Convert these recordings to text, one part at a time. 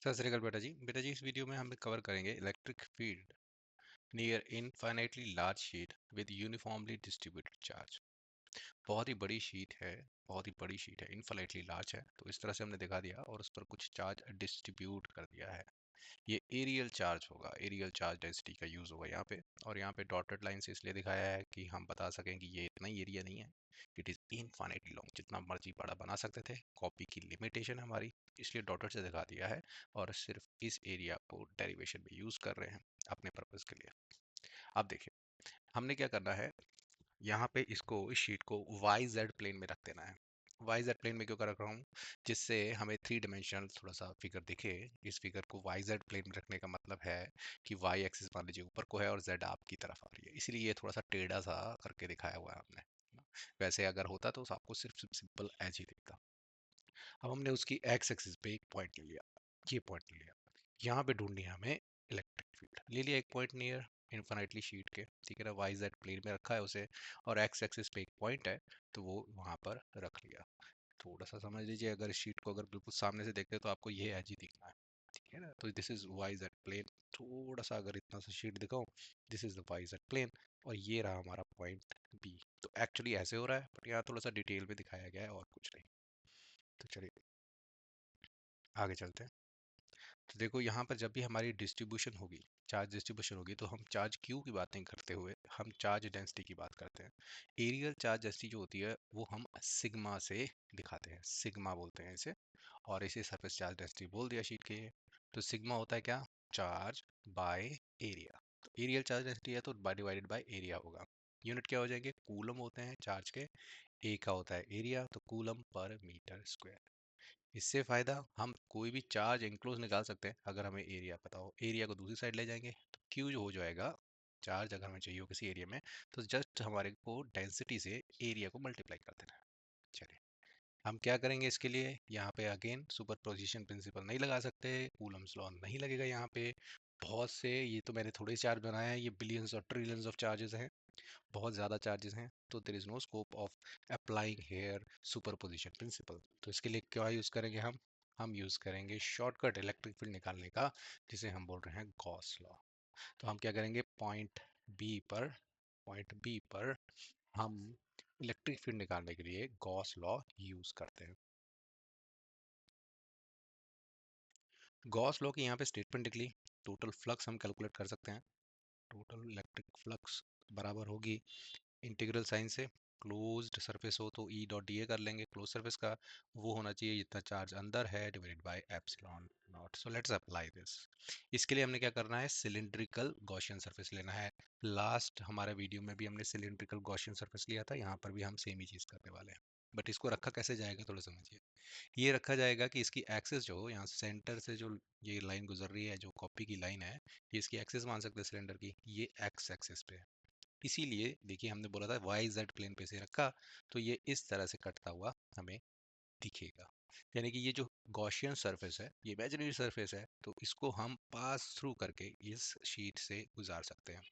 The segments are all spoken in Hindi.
सत श्री अकाल बेटा जी इस वीडियो में हम कवर करेंगे electric field near infinitely large sheet with uniformly distributed charge. बहुत ही बड़ी शीट है, बहुत ही बड़ी शीट है, इनफाइनाइटली लार्ज है, तो इस तरह से हमने दिखा दिया और उस पर कुछ चार्ज डिस्ट्रीब्यूट कर दिया है। ये एरियल चार्ज होगा, एरियल चार्ज डेंसिटी का यूज होगा यहाँ पे। और यहाँ पे डॉटेड लाइन से इसलिए दिखाया है कि हम बता सकें कि ये इतना ही एरिया नहीं है, इट इज इनफाइनाइटली लॉन्ग, जितना मर्जी बड़ा बना सकते थे। कॉपी की लिमिटेशन है हमारी, इसलिए डॉटेड से दिखा दिया है और सिर्फ इस एरिया को डेरिवेशन में यूज कर रहे हैं अपने पर्पज के लिए। अब देखिए हमने क्या करना है, यहाँ पे इसको, इस शीट को वाई जेड प्लेन में रख देना है। वाई जेड प्लेन में क्यों कर रखा हूँ, जिससे हमें थ्री डिमेंशनल थोड़ा सा फिगर दिखे। इस फिगर को वाई जेड प्लेन में रखने का मतलब है कि वाई एक्सिस मान लीजिए ऊपर को है और जेड आपकी तरफ आ रही है, इसलिए ये थोड़ा सा टेढ़ा सा करके दिखाया हुआ है हमने। वैसे अगर होता तो आपको सिर्फ सिंपल एज ही दिखता। अब हमने उसकी एक्स एक्सिस पे एक पॉइंट ले लिया, ये पॉइंट ले लिया। यहाँ पे ढूंढनी है हमें इलेक्ट्रिक फील्ड। ले लिया एक पॉइंट नियर इन्फिनिटली शीट के, ठीक है ना, वाई जेड प्लेन में रखा है उसे, और एक्स एक्सिस पे एक पॉइंट है तो वो वहां पर रख लिया। थोड़ा सा समझ लीजिए, अगर शीट को अगर बिल्कुल सामने से देखते तो आपको ये एज ही दिखना है, ठीक है ना। तो this is Y Z plane. थोड़ा सा अगर इतना सा शीट दिखाऊं, this is the Y Z plane, और ये रहा हमारा पॉइंट बी। तो एक्चुअली ऐसे हो रहा है, बट यहाँ थोड़ा सा डिटेल में दिखाया गया है और कुछ नहीं। तो चलिए आगे चलते हैं। तो देखो यहाँ पर जब भी हमारी डिस्ट्रीब्यूशन होगी, चार्ज डिस्ट्रीब्यूशन होगी, तो हम चार्ज क्यू की बात नहीं करते हुए हम चार्ज डेंसिटी की बात करते हैं। एरियल चार्ज डेंसिटी जो होती है वो हम सिग्मा से दिखाते हैं, सिग्मा बोलते हैं इसे, और इसे सरफेस चार्ज डेंसिटी बोल दिया शीट के लिए। तो सिग्मा होता है क्या, चार्ज बाय एरिया। तो एरियल चार्ज डेंसिटी है तो डिवाइडेड बाय एरिया होगा। यूनिट क्या हो जाएंगे, कूलम होते हैं चार्ज के, ए का होता है एरिया, तो कूलम पर मीटर स्क्वायर। इससे फायदा, हम कोई भी चार्ज एंक्लोज निकाल सकते हैं अगर हमें एरिया पता हो। एरिया को दूसरी साइड ले जाएंगे तो क्यू जो हो जाएगा, चार्ज अगर हमें चाहिए हो किसी एरिया में, तो जस्ट हमारे को डेंसिटी से एरिया को मल्टीप्लाई कर देना है। चलिए हम क्या करेंगे इसके लिए, यहाँ पे अगेन सुपरपोजिशन प्रिंसिपल नहीं लगा सकते, कूलम्स लॉ नहीं लगेगा यहाँ पे। बहुत से, ये तो मैंने थोड़े चार्ज बनाए हैं, ये बिलियंस और ट्रिलियंस ऑफ चार्जेस हैं, बहुत ज़्यादा चार्जेस हैं, तो there is no scope of applying here superposition principle. तो इसके लिए क्या यूज़ करेंगे हम यूज़ करेंगे शॉर्टकट इलेक्ट्रिक फील्ड निकालने का, जिसे हम बोल रहे हैं गॉस लॉ। तो हम क्या करेंगे, पॉइंट बी पर हम इलेक्ट्रिक फील्ड निकालने के लिए गॉस लॉ यूज़ करते हैं। गॉस लॉ की यहाँ पे स्टेटमेंट निकली, टोटल फ्लक्स हम कैलकुलेट कर सकते हैं। टोटल इलेक्ट्रिक फ्लक्स बराबर होगी इंटीग्रल साइन से, क्लोज्ड सरफेस हो तो ई डॉट डी ए कर लेंगे, क्लोज सरफेस का वो होना चाहिए जितना चार्ज अंदर है divided by epsilon not. So let's apply this. इसके लिए हमने क्या करना है, सिलिंड्रिकल गॉसियन सरफेस लेना है। लास्ट हमारे वीडियो में भी हमने सिलिंड्रिकल गॉसियन सरफेस लिया था, यहाँ पर भी हम सेम ही चीज़ करने वाले हैं। बट इसको रखा कैसे जाएगा थोड़ा समझिए। ये रखा जाएगा कि इसकी एक्सिस जो हो, यहाँ सेंटर से जो ये लाइन गुजर रही है, जो कॉपी की लाइन है, ये इसकी एक्सिस मान सकते हैं सिलेंडर की, ये एक्स एक्सिस पे है। इसीलिए देखिए हमने बोला था वाई जेड प्लेन पे से रखा, तो ये इस तरह से कटता हुआ हमें दिखेगा। यानी कि ये जो गॉसियन सरफेस है, ये इमेजिनरी सरफेस है, तो इसको हम पास थ्रू करके इस शीट से गुजार सकते हैं।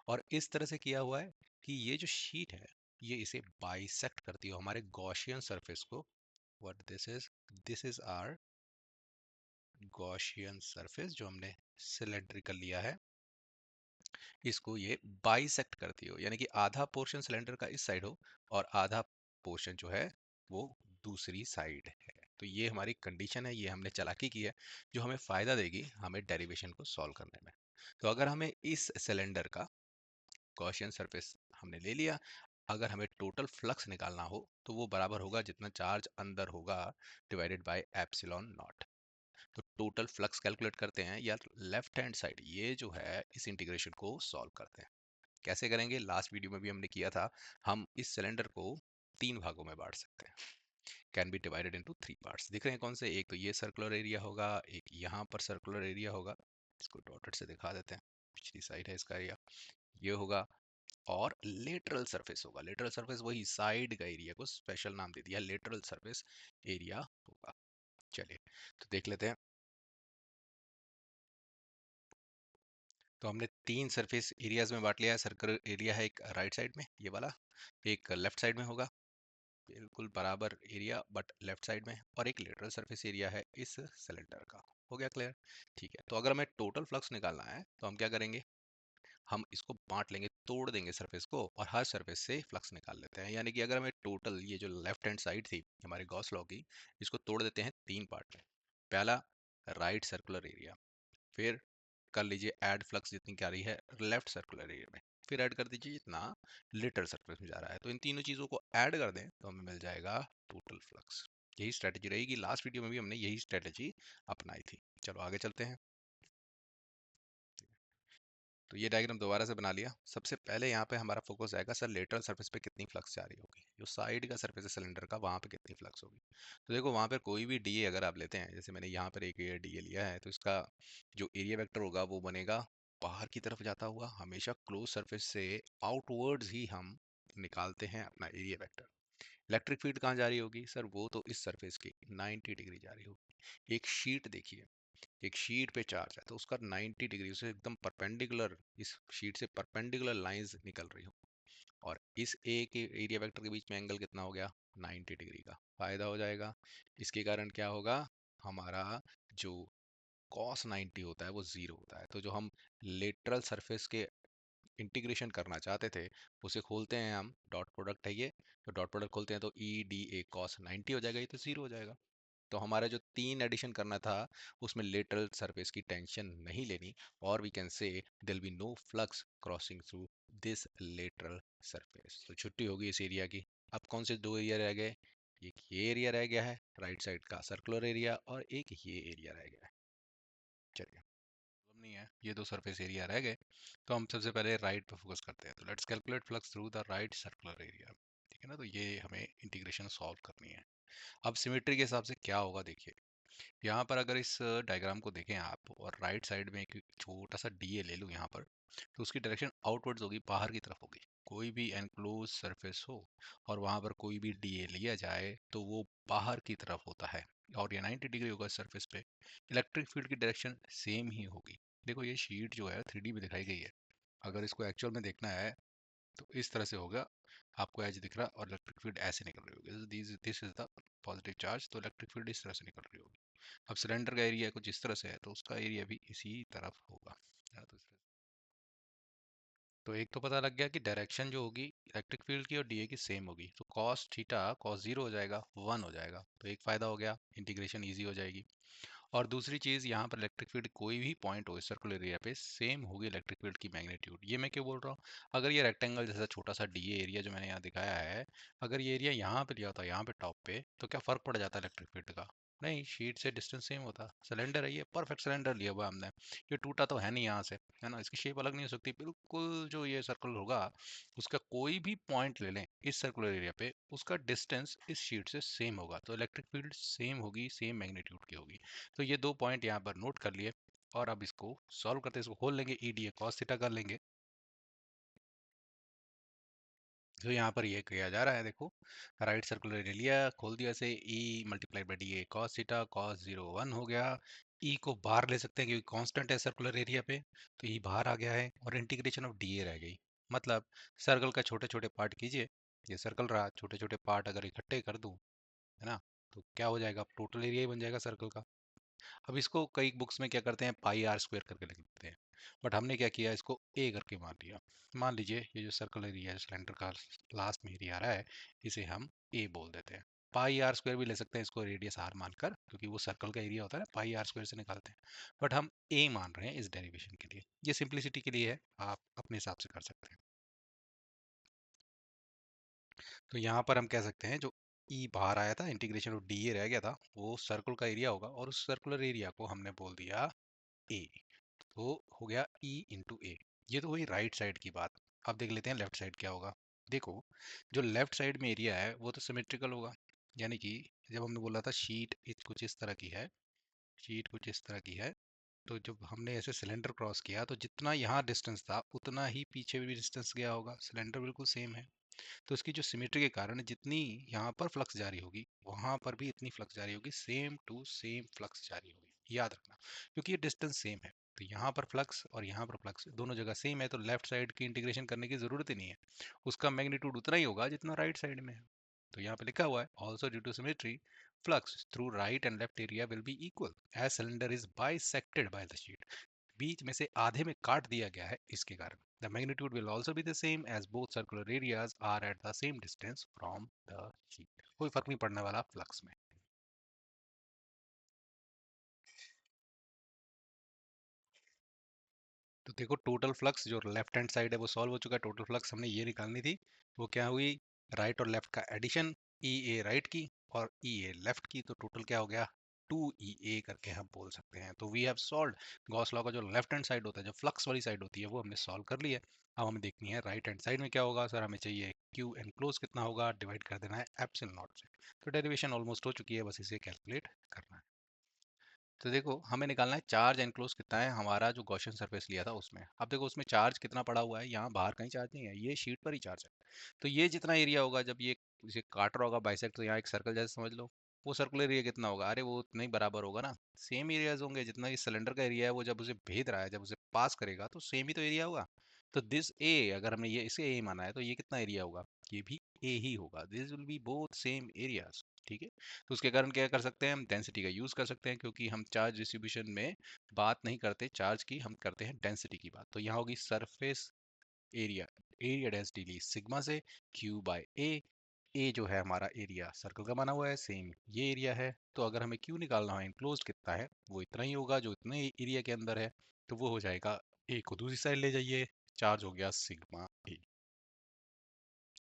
और इस तरह से किया हुआ है कि ये जो शीट है, ये इसे बाइसेक्ट करती है हमारे गॉसियन सरफेस को। What this is our Gaussian surface जो हमने सिलेंड्रिकल लिया है, इसको ये बाइसेक्ट करती हो, यानी कि आधा पोर्शन सिलेंडर का इस साइड हो और आधा पोर्शन जो है वो दूसरी साइड है। तो ये हमारी कंडीशन है, ये हमने चालाकी की है, जो हमें फायदा देगी हमें डेरिवेशन को सॉल्व करने में। तो अगर हमें इस सिलेंडर का गॉसियन सरफेस हमने ले लिया, अगर हमें टोटल फ्लक्स निकालना हो तो वो बराबर होगा जितना चार्ज अंदर होगा डिवाइडेड बाय एप्सिलॉन नॉट। तो टोटल फ्लक्स कैलकुलेट करते हैं, या लेफ्ट हैंड साइड ये जो है इस इंटीग्रेशन को सॉल्व करते हैं। कैसे करेंगे, लास्ट वीडियो में भी हमने किया था। हम इस सिलेंडर को तीन भागों में बांट सकते हैं, can be divided into three parts. दिख रहे हैं कौन से, एक तो ये सर्कुलर एरिया होगा, एक यहाँ पर सर्कुलर एरिया होगा, इसको डॉटेड से दिखा देते हैं, पिछली साइड है इसका एरिया, ये होगा। और लेटरल सरफेस होगा, लेटरल सरफेस वही साइड का एरिया को स्पेशल नाम दे दिया, लेटरल सरफेस एरिया होगा। चलिए तो देख लेते हैं। तो हमने तीन सरफेस एरियाज में बांट लिया है। सर्कल एरिया है एक राइट साइड में, ये वाला, एक लेफ्ट साइड में होगा, बिल्कुल बराबर एरिया बट लेफ्ट साइड में, और एक लेटरल सरफेस एरिया है इस सिलेंडर का। हो गया क्लियर? ठीक है, तो अगर हमें टोटल फ्लक्स निकालना है तो हम क्या करेंगे, हम इसको बांट लेंगे, तोड़ देंगे सरफेस को, और हर सरफेस से फ्लक्स निकाल लेते हैं। यानी कि अगर हमें टोटल ये जो लेफ्ट हैंड साइड थी हमारे गॉस लॉ की, इसको तोड़ देते हैं तीन पार्ट में। पहला, राइट सर्कुलर एरिया, फिर कर लीजिए ऐड फ्लक्स जितनी क्या रही है लेफ्ट सर्कुलर एरिया में, फिर ऐड कर दीजिए जितना लिटर सरफेस में जा रहा है। तो इन तीनों चीज़ों को ऐड कर दें तो हमें मिल जाएगा टोटल फ्लक्स। यही स्ट्रेटेजी रहेगी, लास्ट वीडियो में भी हमने यही स्ट्रेटेजी अपनाई थी। चलो आगे चलते हैं। तो ये डायग्राम दोबारा से बना लिया। सबसे पहले यहाँ पे हमारा फोकस आएगा सर लेटरल सरफेस पे कितनी फ्लक्स जा रही होगी, जो साइड का सरफेस है सिलेंडर का वहाँ पे कितनी फ्लक्स होगी। तो देखो वहाँ पर कोई भी डीए अगर आप लेते हैं, जैसे मैंने यहाँ पर एक डीए लिया है, तो इसका जो एरिया वेक्टर होगा वो बनेगा बाहर की तरफ जाता हुआ, हमेशा क्लोज सरफेस से आउटवर्ड्स ही हम निकालते हैं अपना एरिया वेक्टर। इलेक्ट्रिक फील्ड कहाँ जा रही होगी सर, वो तो इस सरफेस की 90 डिग्री जा रही होगी। एक शीट देखिए, एक शीट पे चार्ज है तो उसका 90 डिग्री से एकदम परपेंडिकुलर, इस शीट से परपेंडिकुलर लाइंस निकल रही हो, और इस ए के एरिया वेक्टर के बीच में एंगल कितना हो गया, 90 डिग्री का फायदा हो जाएगा। इसके कारण क्या होगा, हमारा जो cos 90 होता है वो जीरो होता है। तो जो हम लेटरल सरफेस के इंटीग्रेशन करना चाहते थे उसे खोलते हैं हम, डॉट प्रोडक्ट है ये, तो डॉट प्रोडक्ट खोलते हैं तो ई डी ए कॉस 90 हो जाएगा, ये तो जीरो हो जाएगा। तो हमारा जो तीन एडिशन करना था उसमें लेटरल सरफेस की टेंशन नहीं लेनी, और we can say there be no flux crossing through this lateral surface. तो छुट्टी होगी इस एरिया की। अब कौन से दो एरिया रह गए, एक ये एरिया रह गया है राइट साइड का सर्कुलर एरिया, और एक ये एरिया रह गया है। चलिए प्रॉब्लम नहीं है, ये दो सरफेस एरिया रह गए। तो हम सबसे पहले राइट पे फोकस करते हैं, तो let's calculate flux through the right circular area. ठीक है ना, तो ये हमें इंटीग्रेशन सॉल्व करनी है। अब सिमेट्री के हिसाब से क्या होगा देखिए, यहाँ पर अगर इस डायग्राम को देखें आप, और राइट साइड में एक छोटा सा डी ए ले लूँ यहाँ पर, तो उसकी डायरेक्शन आउटवर्ड्स होगी, बाहर की तरफ होगी। कोई भी एनक्लोज सरफेस हो और वहाँ पर कोई भी डी ए लिया जाए तो वो बाहर की तरफ होता है, और ये 90 डिग्री होगा सरफेस पे। इलेक्ट्रिक फील्ड की डायरेक्शन सेम ही होगी। देखो ये शीट जो है 3D में दिखाई गई है, अगर इसको एक्चुअल में देखना है तो इस तरह से होगा, आपको एज दिख रहा और इलेक्ट्रिक फील्ड ऐसे निकल रही होगी, this is the positive charge, तो इलेक्ट्रिक फील्ड इस तरह से निकल रही होगी। अब सिलेंडर का एरिया कुछ इस तरह से है तो उसका एरिया भी इसी तरफ होगा, है ना? तो एक तो पता लग गया कि डायरेक्शन जो होगी इलेक्ट्रिक फील्ड की और डीए की सेम होगी, तो कॉस थीटा कॉस जीरो हो जाएगा, वन हो जाएगा। तो एक फायदा हो गया, इंटीग्रेशन ईजी हो जाएगी। और दूसरी चीज़, यहाँ पर इलेक्ट्रिक फील्ड कोई भी पॉइंट हो इस सर्कुलर एरिया पे सेम होगी इलेक्ट्रिक फील्ड की मैग्नीट्यूड। ये मैं क्यों बोल रहा हूँ, अगर ये रेक्टेंगल जैसा छोटा सा डी एरिया जो मैंने यहाँ दिखाया है, अगर ये एरिया यहाँ पे लिया होता यहाँ पे टॉप पे, तो क्या फर्क पड़ जाता इलेक्ट्रिक फील्ड का? नहीं, शीट से डिस्टेंस सेम होता। सिलेंडर है ये, परफेक्ट सिलेंडर लिया हुआ है हमने, ये टूटा तो है नहीं यहाँ से, है ना? इसकी शेप अलग नहीं हो सकती, बिल्कुल जो ये सर्कल होगा उसका कोई भी पॉइंट ले लें इस सर्कुलर एरिया पे, उसका डिस्टेंस इस शीट से सेम होगा, तो इलेक्ट्रिक फील्ड सेम होगी, सेम मैग्नीट्यूड की होगी। तो ये दो पॉइंट यहाँ पर नोट कर लिए, और अब इसको सॉल्व करते हैं, इसको खोल लेंगे, E D A cos theta कर लेंगे। तो यहाँ पर ये किया जा रहा है, देखो राइट सर्कुलर एरिया लिया, खोल दिया से E multiply by D A cos theta, cos zero one हो गया। ई को बाहर ले सकते हैं क्योंकि कांस्टेंट है सर्कुलर एरिया पे, तो ई बाहर आ गया है, और इंटीग्रेशन ऑफ डी ए रह गई। मतलब सर्कल का छोटे छोटे पार्ट कीजिए, ये सर्कल रहा, छोटे छोटे पार्ट अगर इकट्ठे कर दूं, है ना, तो क्या हो जाएगा, टोटल एरिया ही बन जाएगा सर्कल का। अब इसको कई बुक्स में क्या करते हैं, पाई आर स्क्वायर करके लिख देते हैं, बट हमने क्या किया, इसको ए करके मान लिया। मान लीजिए ये जो सर्कल एरिया है सिलेंडर का लास्ट में एरिया आ रहा है, इसे हम ए बोल देते हैं। पाई आर स्क्वायर भी ले सकते हैं इसको रेडियस आर मानकर, क्योंकि वो सर्कल का एरिया होता है ना, पाई आर स्क्वायर से निकालते हैं, बट हम ए मान रहे हैं इस डेरिवेशन के लिए, ये सिंप्लिसिटी के लिए है, आप अपने हिसाब से कर सकते हैं। तो यहाँ पर हम कह सकते हैं जो ई बाहर आया था, इंटीग्रेशन ऑफ डी ए रह गया था, वो सर्कल का एरिया होगा, और उस सर्कुलर एरिया को हमने बोल दिया ए। तो हो गया ई इंटू ए। ये तो हुई राइट साइड की बात। अब देख लेते हैं लेफ्ट साइड क्या होगा। देखो जो लेफ्ट साइड में एरिया है वो तो सिमेट्रिकल होगा, यानी कि जब हमने बोला था शीट कुछ इस तरह की है, शीट कुछ इस तरह की है, तो जब हमने ऐसे सिलेंडर क्रॉस किया तो जितना यहाँ डिस्टेंस था उतना ही पीछे भी डिस्टेंस गया होगा, सिलेंडर बिल्कुल सेम है। तो इसकी जो सिमेट्री के कारण जितनी यहाँ पर फ्लक्स जारी होगी वहां पर भी इतनी फ्लक्स जारी होगी, सेम टू सेम फ्लक्स जारी होगी, याद रखना, क्योंकि ये डिस्टेंस सेम है। तो यहाँ पर फ्लक्स और यहाँ पर फ्लक्स दोनों जगह सेम है, तो लेफ्ट साइड की इंटीग्रेशन करने की जरूरत ही नहीं है, उसका मैग्नीट्यूड उतना ही होगा जितना राइट साइड में है। तो यहाँ पे लिखा हुआ है also due to symmetry flux through right and left area will be equal as cylinder is bisected by the sheet. बीच में से आधे में काट दिया गया है इसके कारण। The magnitude will also be the same as both circular areas are at the same distance from the sheet. कोई फर्क नहीं पड़ने वाला फ्लक्स में। तो देखो टोटल फ्लक्स जो लेफ्ट हैंड साइड है वो सॉल्व हो चुका है। टोटल फ्लक्स हमने ये निकालनी थी, वो क्या हुई, राइट और लेफ्ट का एडिशन, ई ए राइट की और ई ए लेफ्ट की, तो टोटल क्या हो गया 2 ई ए करके हम बोल सकते हैं। तो we have solve Gauss law का जो लेफ्ट हैंड साइड होता है, जो फ्लक्स वाली साइड होती है, वो हमने सॉल्व कर लिया है। अब हमें देखनी है राइट हैंड साइड में क्या होगा। सर हमें चाहिए क्यू एनक्लोज कितना होगा, डिवाइड कर देना है एप्सिलॉन नॉट से। तो डेरिवेशन ऑलमोस्ट हो चुकी है, बस इसे कैलकुलेट करना है। तो देखो हमें निकालना है चार्ज एनक्लोज कितना है हमारा जो गॉसियन सरफेस लिया था उसमें। अब देखो उसमें चार्ज कितना पड़ा हुआ है, यहाँ बाहर कहीं चार्ज नहीं है, ये शीट पर ही चार्ज है। तो ये जितना एरिया होगा जब ये इसे काट रहा होगा बाइसेक्ट, तो यहाँ एक सर्कल जैसे समझ लो, वो सर्कुलर एरिया कितना होगा, अरे वो उतना ही बराबर होगा ना, सेम एरियाज होंगे। जितना ये सिलेंडर का एरिया है वो जब उसे भेद रहा है, जब उसे पास करेगा तो सेम ही तो एरिया होगा। तो दिस ए, अगर हमने ये इसे ए माना है तो ये कितना एरिया होगा, ये भी ए ही होगा। This will be both same areas. ठीक है, तो उसके कारण क्या कर सकते हैं, हम डेंसिटी का यूज कर सकते हैं, क्योंकि हम चार्ज डिस्ट्रीब्यूशन में बात नहीं करते चार्ज की, हम करते हैं डेंसिटी की बात। तो यहाँ होगी सरफेस एरिया, एरिया डेंसिटी ली सिग्मा से, क्यू बाय ए। ए जो है हमारा एरिया सर्कल का बना हुआ है, सेम ये एरिया है। तो अगर हमें क्यू निकालना है इनक्लोज्ड कितना है, वो इतना ही होगा जो इतने एरिया के अंदर है। तो वो हो जाएगा, ए को दूसरी साइड ले जाइए, चार्ज हो गया सिग्मा ए।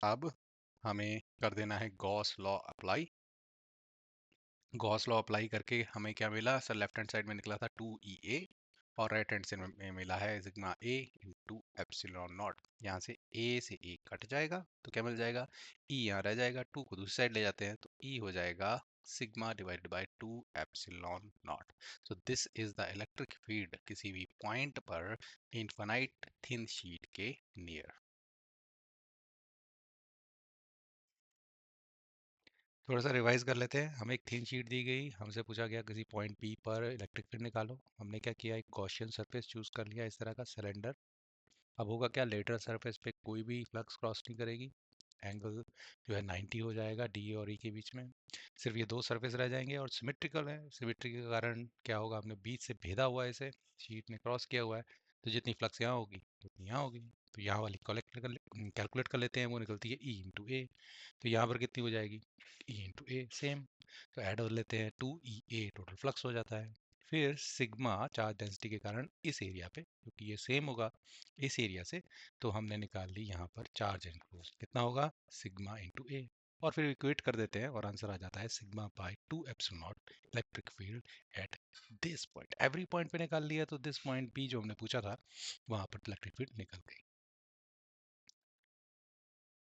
अब हमें कर देना है Gauss law apply. Gauss law apply करके हमें क्या मिला, सर लेफ्ट हैंड साइड में निकला था 2 ई ए, और राइट हैंड साइड में मिला है sigma A into epsilon not. यहाँ से ए से ए कट जाएगा तो क्या मिल जाएगा, ई यहाँ रह जाएगा, 2 को दूसरी साइड ले जाते हैं तो ई हो जाएगा sigma divided by 2 epsilon not. So this is the electric field किसी भी पॉइंट पर इनफाइनाइट थिन शीट के नियर। थोड़ा सा रिवाइज कर लेते हैं। हमें एक थीन शीट दी गई, हमसे पूछा गया किसी पॉइंट पी पर इलेक्ट्रिक फील्ड निकालो। हमने क्या किया, एक गॉसियन सरफेस चूज कर लिया, इस तरह का सिलेंडर। अब होगा क्या, लेटरल सरफेस पे कोई भी फ्लक्स क्रॉस नहीं करेगी, एंगल जो है 90 हो जाएगा डी और ई के बीच में। सिर्फ ये दो सरफेस रह जाएंगे और सिमेट्रिकल है। सिमेट्री के कारण क्या होगा, हमने बीच से भेदा हुआ है इसे, शीट ने क्रॉस किया हुआ है, तो जितनी फ्लक्स यहाँ होगी उतनी यहाँ होगी। तो यहाँ वाली कैलकुलेट कर लेते हैं, वो निकलती है ई इंटू ए। तो यहाँ पर कितनी हो जाएगी, ई इंटू ए सेम। तो ऐड कर लेते हैं, 2 ई ए टोटल फ्लक्स हो जाता है। फिर सिग्मा चार्ज डेंसिटी के कारण इस एरिया पे, क्योंकि ये सेम होगा इस एरिया से, तो हमने निकाल ली यहाँ पर चार्ज एनक्लोज कितना होगा, सिग्मा इंटू ए। और फिर इक्वेट कर देते हैं और आंसर आ जाता है sigma by 2 epsilon not electric field at this point. Every point पे निकाल लिया, तो दिस पॉइंट बी जो हमने पूछा था वहां पर इलेक्ट्रिक फील्ड निकल गई।